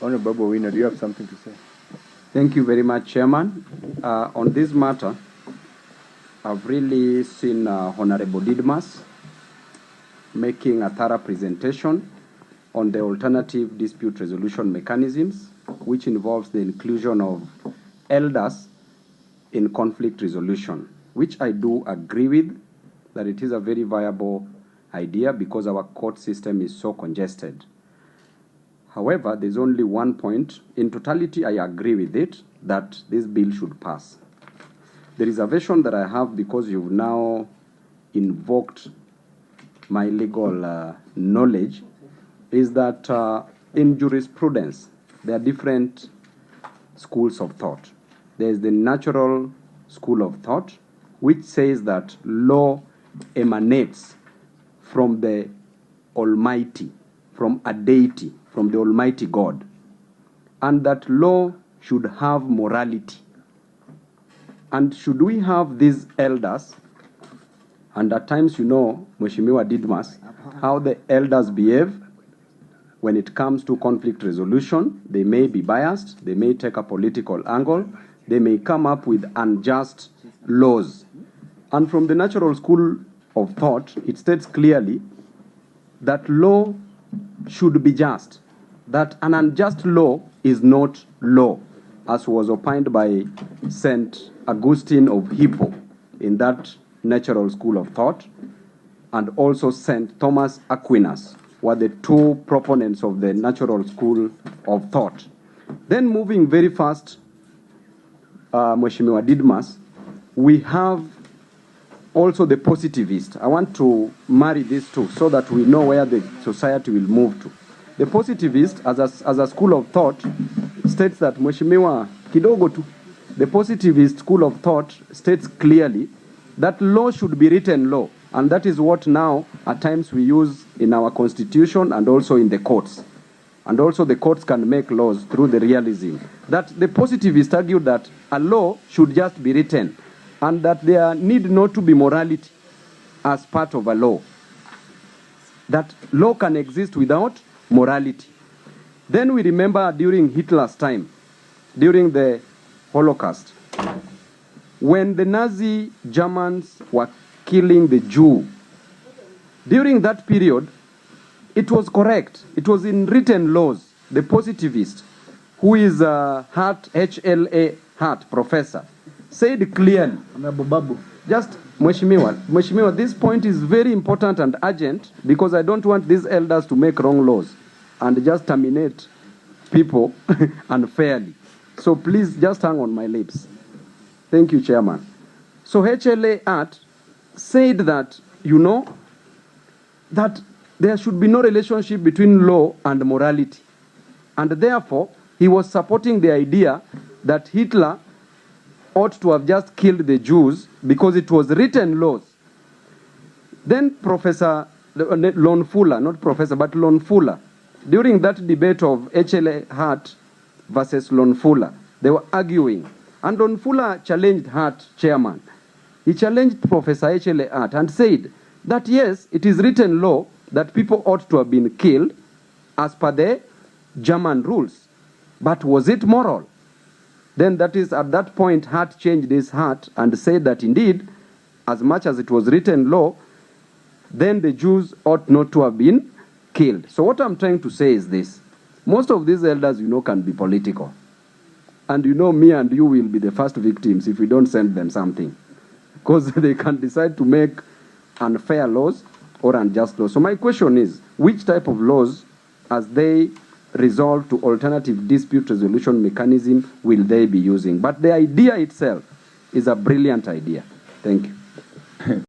Honorable Babu Owino, do you have something to say? Thank you very much, Chairman. On this matter, I've really seen Honorable Didmas making a thorough presentation on the alternative dispute resolution mechanisms, which involves the inclusion of elders in conflict resolution, which I do agree with, that it is a very viable idea because our court system is so congested. However, there's only one point. In totality, I agree with it, that this bill should pass. The reservation that I have, because you've now invoked my legal knowledge, is that in jurisprudence, there are different schools of thought. There's the natural school of thought, which says that law emanates from the Almighty, from a deity, from the Almighty God, and that law should have morality. And should we have these elders, and at times, you know, Mheshimiwa Didmas, how the elders behave when it comes to conflict resolution. They may be biased, they may take a political angle, they may come up with unjust laws. And from the natural school of thought, it states clearly that law should be just, that an unjust law is not law, as was opined by St. Augustine of Hippo in that natural school of thought, and also St. Thomas Aquinas were the two proponents of the natural school of thought. Then moving very fast, Mheshimiwa Didmas, we have also the positivist. I want to marry these two so that we know where the society will move to. The positivist, as a school of thought, states that Mheshimiwa kidogo tu. The positivist school of thought states clearly that law should be written law, and that is what now at times we use in our constitution and also in the courts. And also the courts can make laws through the realism. That the positivists argue that a law should just be written, and that there need not to be morality as part of a law. That law can exist without morality. Then we remember during Hitler's time, during the Holocaust, when the Nazi Germans were killing the Jew, during that period, it was correct. It was in written laws. The positivist, who is a HLA Hart professor, said clearly, Babu. just Mheshimiwa, this point is very important and urgent because I don't want these elders to make wrong laws and just terminate people unfairly. So please just hang on my lips. Thank you, Chairman. So HLA Hart said that, you know, that there should be no relationship between law and morality. And therefore, he was supporting the idea that Hitler ought to have just killed the Jews because it was written laws. Then Professor Lon Fuller, not Professor, but Lon Fuller, during that debate of HLA Hart versus Lon Fuller, they were arguing. And Lon Fuller challenged Hart, Chairman. He challenged Professor HLA Hart and said that yes, it is written law that people ought to have been killed as per the German rules. But was it moral? Then that is at that point Hart changed his heart and said that indeed, as much as it was written law, then the Jews ought not to have been killed. So what I'm trying to say is this. Most of these elders, you know, can be political. And you know, me and you will be the first victims if we don't send them something. Because they can decide to make unfair laws or unjust laws. So my question is, which type of laws, as they resolve to alternative dispute resolution mechanism, will they be using? But the idea itself is a brilliant idea. Thank you.